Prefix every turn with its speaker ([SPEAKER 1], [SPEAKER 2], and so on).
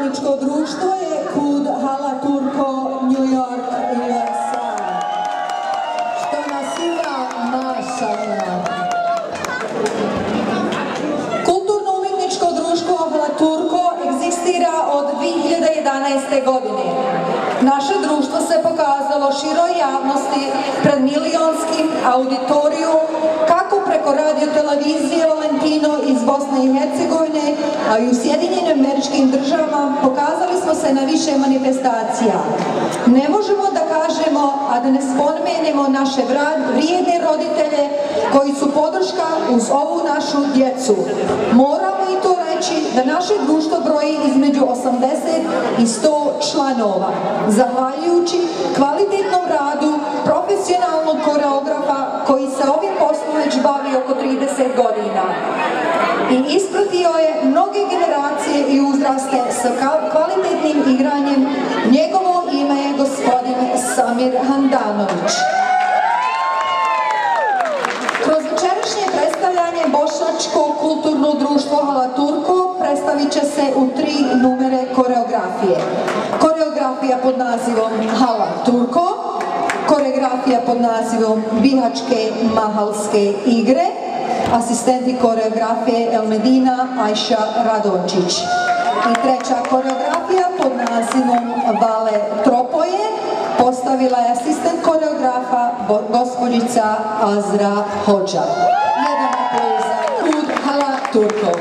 [SPEAKER 1] umjetničko društvo je Kud Hala Turko, New York, USA. Što nas ima mašallah. Kulturno-umjetničko društvo Hala Turko egzistira od 2011. godine. Naše društvo se pokazalo široj javnosti pred milionskim auditorijom, kako preko radio-televizije Valentino iz Bosne i Hercegovine, a i u Sjedinjenim Američkim Državama pokazali smo se na više manifestacija. Ne možemo da kažemo, a da ne spomenemo naše vrijedne roditelje koji su podrška uz ovu našu djecu. Moramo i to reći da naše društvo broji između 80 i 100 članova. Zahvaljujući kvalitetnom radu profesionalnog koreografa koji se ovim poslom već bavi oko 30 godina. I ispratio je mnoge generacije i uzraste sa kvalitetnim igranjem. Njegovo ime je gospodin Samir Handanović. Kroz večerašnje predstavljanje Bošnjačko kulturno društvo Hala Turko predstavit će se u 3 numere koreografije. Koreografija pod nazivom Hala Turko, koreografija pod nazivom Bihačke mahalske igre, asistenti koreografije Elmedina Ajša Radončić. I treća koreografija pod nazivom Vale Tropoje postavila je asistent koreografa gospođica Azra Hođa. Jedan aplauz za Kud Hala Turko.